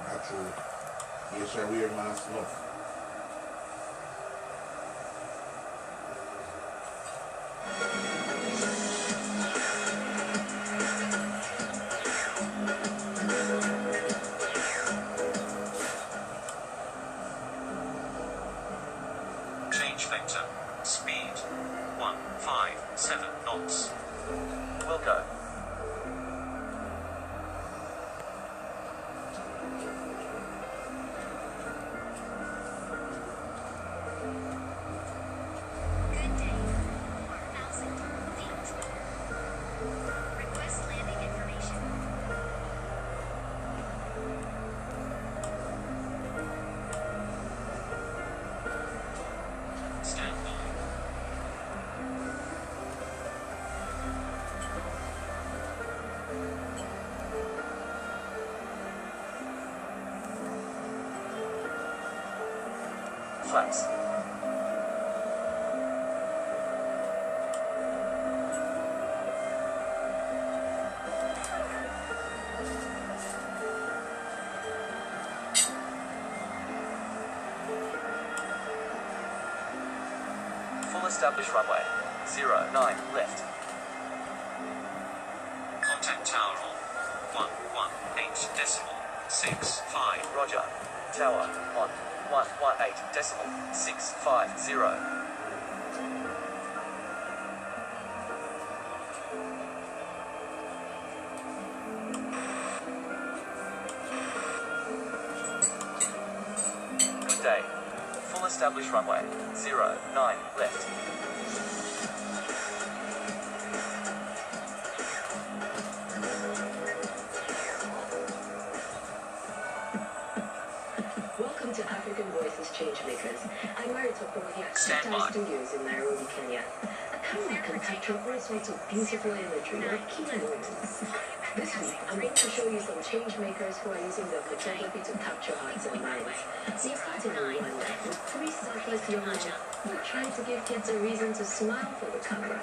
G: Absolutely. Yes, sir, we are masked enough.
C: Change vector. Speed. 157 knots. Will go. flaps. Full established runway. 09 left. Contact tower on 118.65. Roger. Tower on 118.650. Good day. Full established runway. 09 left.
M: Welcome to African Voices Changemakers. I'm Mary Toporo here at Star Studios in Nairobi, Kenya. A camera can capture all sorts of beautiful imagery or key moments. This week, I'm going to show you some changemakers who are using their photography to capture hearts and minds. We started in Rwanda with 3 selfless young men who are trying to give kids a reason to smile for the camera.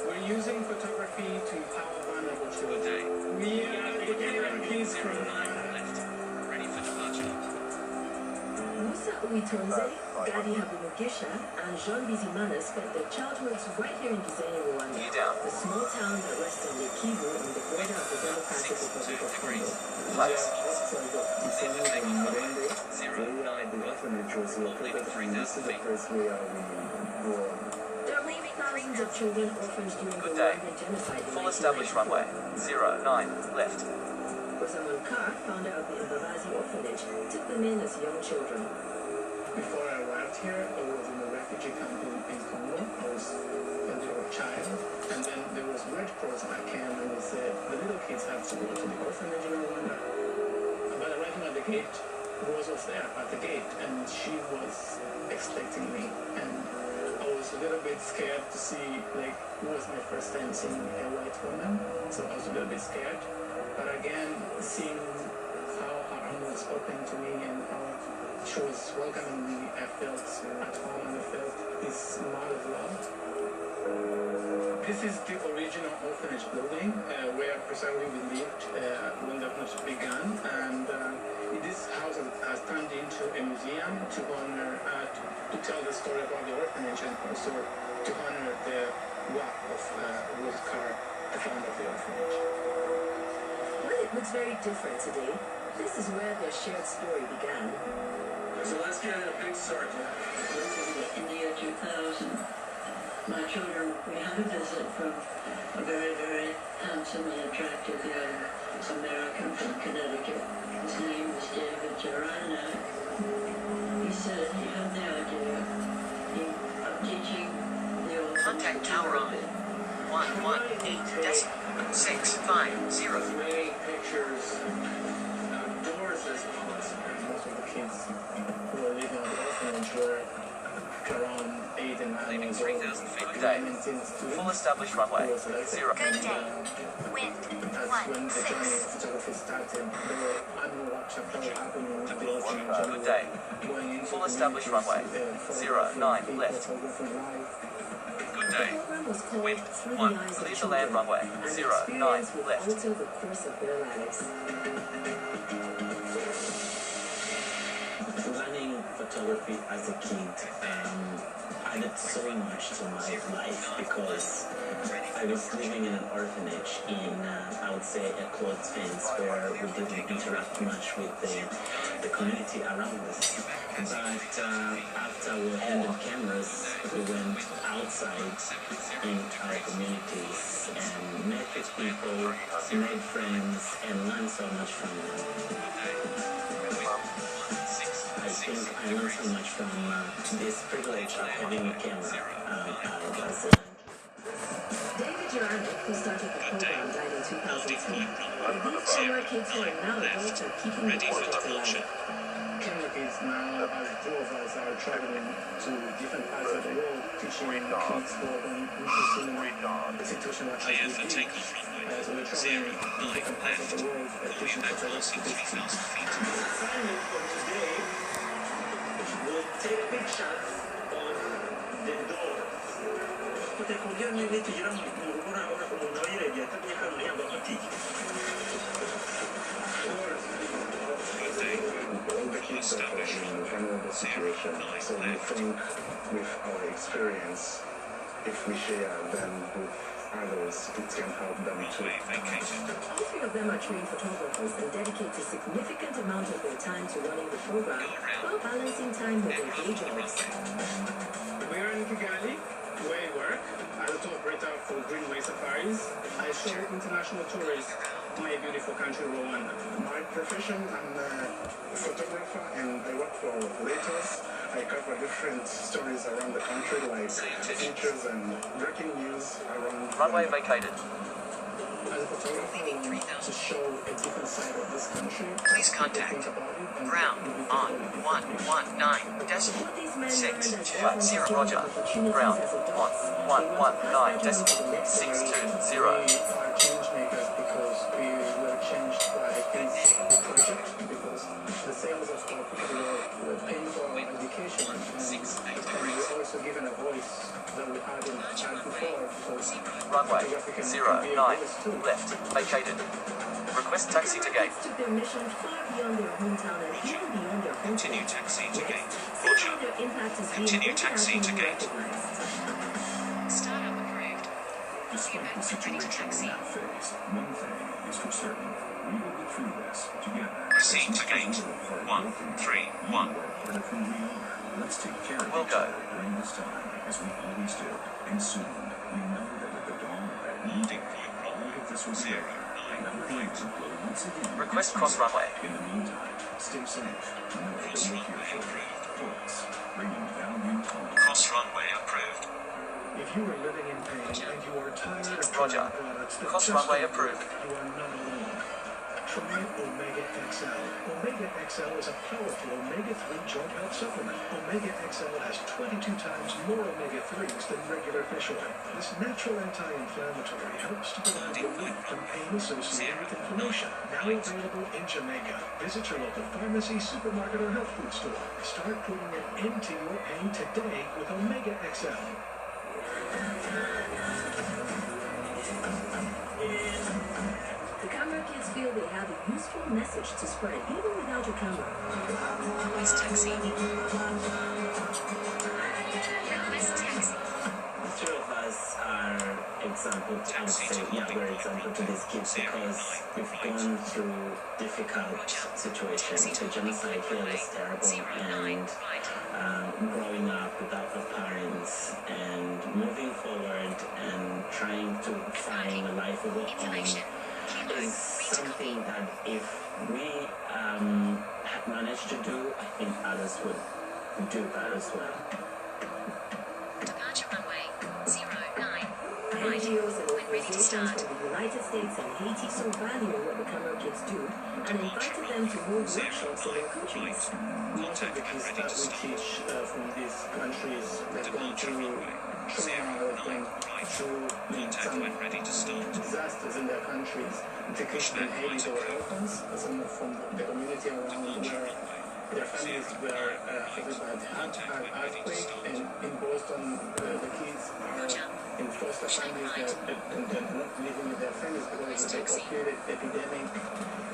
J: We're using photography to empower vulnerable children. We are getting kids from
M: Musa Uitonze, Gadi Habumugisha, and Jean Bizimana spent their childhoods right here in Gisenyi, Rwanda, a small town that rests on the Kivu on the border of the Democratic Republic of Congo. There were thousands of children orphaned during the Rwandan genocide.
C: Full established runway. 09 left.
M: Rosamund Carr, founder of the Mbabazi orphanage, took them in as young children.
J: Before I arrived here, I was in a refugee camp in Congo. I was a little child, and then there was Red Cross that came and they said the little kids have to go to the orphanage in Rwanda. But arriving at the gate, Rose was there at the gate, and she was expecting me, and I was a little bit scared to see, like, it was my first time seeing a white woman, so I was a little bit scared. But again, seeing how her arm was open to me and how she was welcoming me, I felt at home and I felt this smile of love. This is the original orphanage building where precisely we lived when the orphanage began, and this house has turned into a museum to honor, to tell the story about the orphanage and also to honor the work of Rose Carr, the founder of the orphanage.
M: Well, it looks very different today. This is where their shared story began.
N: So let's get a big circle. In the year 2000, my children, we had a visit from a very, very handsome and attractive young American from Connecticut. His name was David Gerana. He said he had the idea of teaching the old
C: Contact tower on 118.650.
J: As many pictures outdoors as possible. Most of the kids who are living at the orphanage were around 8 and 9 years old.
C: Good day. Full established runway. 0.
J: Good day. Wind. That's when the journey of photography started. There were animal chapters happening at the orphanage.
C: Good day. Full established runway. 09 left. Good day. Wind 1. Clear the land runway. 09 left.
M: Alter the course of their lives.
O: Learning photography as a kid added so much to my life because I was living in an orphanage in, I would say, a closed fence where we didn't interact much with the community around us. But after we handed cameras, we went outside in our communities and met with people, made friends, and learned so much from them. I think I learned so much from this privilege of having a camera.
M: David Joanna, who started the program, died in 2010. But these camera kids who are now adults are keeping the project alive.
J: Camera kids now, as two of us, are traveling to different parts of the world, teaching kids for them, interested in the situation that
C: Clear
J: has
C: for
J: been.
C: takeoff runway.
J: So we're traveling to different parts of the world, teaching photography.
C: 3,000 feet.
W: Assignment for today will take pictures on the door.
O: Potrei girare ora come una idea, yatumye kano yamba matiki.
C: Good day.
B: All the kids are in a vulnerable situation, so we think with our experience, if we share them with others, it can help them too.
M: All three of them are trained photographers and dedicate a significant amount of their time to running the program while balancing time with their day jobs.
J: We are in Kigali, where I work as a tour operator for Greenway Safaris. I show international tourists my beautiful country, Rwanda.
B: My profession, I'm a photographer and I work for Reuters. I cover different stories around the country, like features and breaking news around.
C: Runway vacated.
J: As a photographer, I want to show a different side of this country.
C: Please contact ground on 119.650. Roger. Ground on 119.620.
J: Change makers because we were changed by this project because the sales of our people were paying for our education and we were also given a voice that we hadn't had before because
C: Runway 09 left vacated. Request taxi to gate.
M: Took their mission far beyond their hometown and even beyond their home.
C: Continue taxi to gate.
M: Roger. Their impact is
C: Continue taxi to gate.
M: Startup approved.
E: Despite the situation we now face, one thing is for certain. We will get through this together.
C: Proceed to gate 131.
E: Part of who we are. Let's take care of each other during this time, as we always do. And soon, we know that at the dawn of that new day, all of this will be over. And our flames will once again.
C: Request cross runway.
E: In the meantime, stay safe. Know that we're here for you. Plus, bringing value home.
C: Cross runway approved.
V: If you are living in pain and you are tired of
C: Roger.
V: trying products that
C: Cross
V: just
C: runway
V: don't work,
C: approved.
V: you are not alone. Try Omega XL. Omega XL is a powerful omega-3 joint health supplement. Omega XL has 22 times more omega-3s than regular fish oil. This natural anti-inflammatory helps to provide relief from pain associated with inflammation. Now available in Jamaica. Visit your local pharmacy, supermarket, or health food store. Start putting an end to your pain today with Omega XL.
M: The camera kids feel they have a useful message to spread even without a camera. Request taxi. Request taxi.
O: The two of us are example, I would say, we're example to these kids because we've gone through difficult situations. The genocide here is terrible and growing up without our parents and moving forward and trying to find a life of our own is something that if we had managed to do, I think others would do that as well.
M: Departure runway 09. NGOs and organizations from the United States and Haiti so value what the camera kids do and invited them to hold workshops in their countries.
J: Most of the kids that we teach from these countries, they've gone through trauma, they've gone through some disasters in their countries. The kids in Haiti, they were orphans, some from the community around where their families were affected by the earthquake, and in Boston, the kids are in foster families that they're not living with their families because of the opioid epidemic.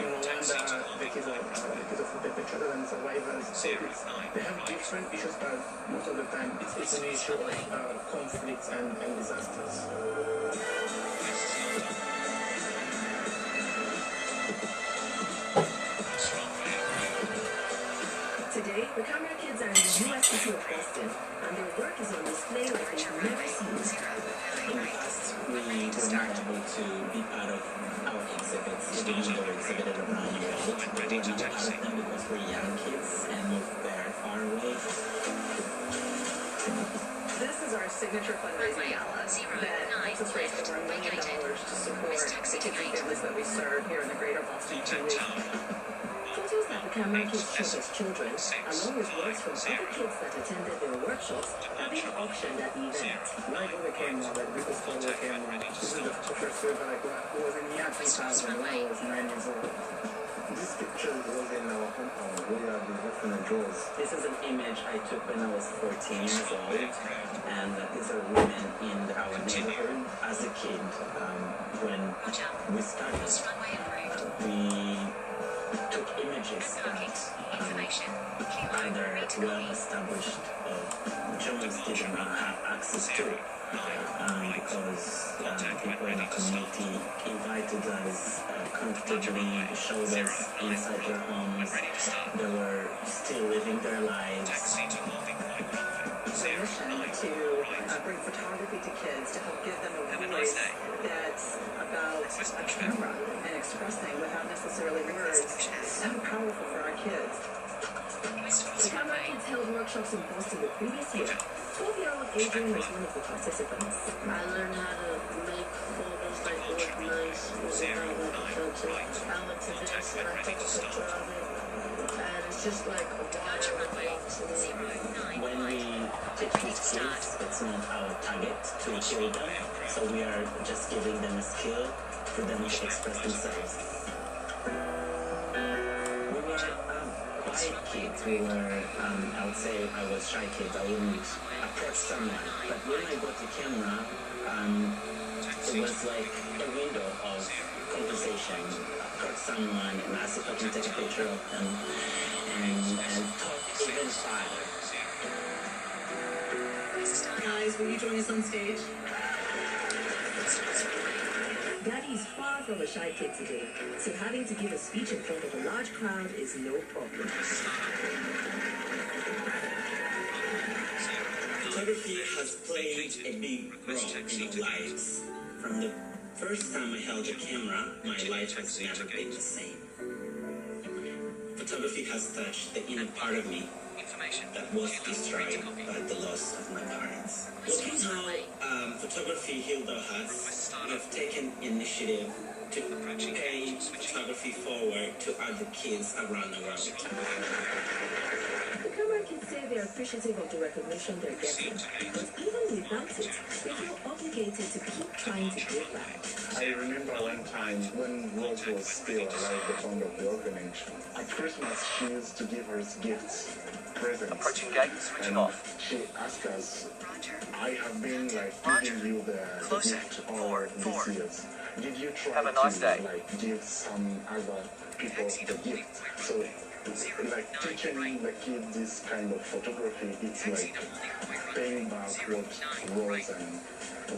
J: In Rwanda, the kids of the perpetrators and survivors. So they have different issues, but most of the time it's an issue of conflicts and disasters.
M: Today, the camera kids are in the U.S. city of Boston, and their work is on display like they've never seen.
O: In the past, we were not able to be part of our exhibits, even though they were exhibited around the world. We were not part of them because we're young kids and we're very far away.
A: This is our 6
F: signature fundraising gala that helps us raise over $1 million to support the kids and families that we serve here in the greater Boston community.
M: Photos that the camera kids showed as children, along with works from other kids that attended their workshops, have been auctioned at the event.
P: When I got the camera, like this is for the camera. This is the first paper I got. It was in the year 2000 when I was 9 years old. This picture was in our compound. We are the orphanage drawers.
O: This is an image I took when I was 14 years old, and these are women in our neighborhood. As a kid, when we started, we took images that other well-established journalists didn't have access to, because people in the community invited us comfortably, showed us inside their homes. They were still living their lives.
F: The mission to bring photography to kids, to help give them a voice that's about a camera and expressing without necessarily words, so powerful for our kids.
M: The camera kids held workshops in Boston the previous year. 12-year-old Adrian was one of the participants.
N: I learned how to make photos like organize without like a filter. I went to this and I took a picture of it. And it's just like a water reflects in it.
O: When we teach these kids, it's not our target to kill them, so we are just giving them a skill for them to express themselves. We were quiet kids. We were, I would say I was shy kids. I wouldn't approach someone. But when I got the camera, it was like a window of conversation. Approach someone and ask if I can take a picture of them and talk even farther.
F: Guys, will you join us on stage?
M: Daddy is far from a shy kid today, so having to give a speech in front of a large crowd is no problem.
O: Photography has played a big role in our lives. From the first time I held a camera, my life has never been the same. Photography has touched the inner part of me that was destroyed by the loss of my parents. Looking how photography healed our hearts, we have taken initiative to pay photography forward to other kids around the world.
M: The camera kids say they are appreciative of the recognition they're getting, but even without it, they feel obligated to keep trying to give back.
P: I remember one time when Rose was still alive, the founder of the orphanage. At Christmas, she used to give us gifts, presents.
C: Approaching gate, switching off.
P: She asked us, I have been like giving you the gift all these years. Did you try
C: Have a nice
P: to
C: day.
P: like give some other people the gift? So like teaching the kids this kind of photography, it's like paying back what Rose and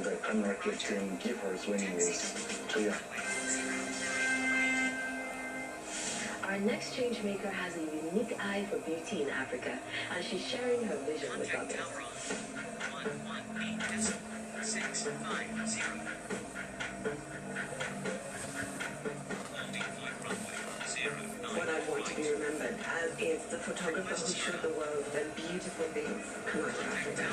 P: the camera kid can give us when he was 2 young.
M: Our next change maker has a unique eye for beauty in Africa, and she's sharing her vision with others.
F: What I want to be remembered as is the photographer who showed the world that beautiful things come out of Africa.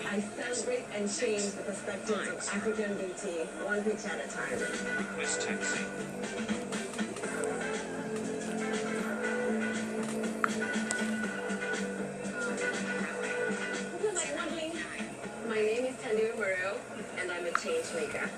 F: I celebrate and change the perspectives of African beauty, one picture at a time. My name is Tandu Maru, and I'm a change maker.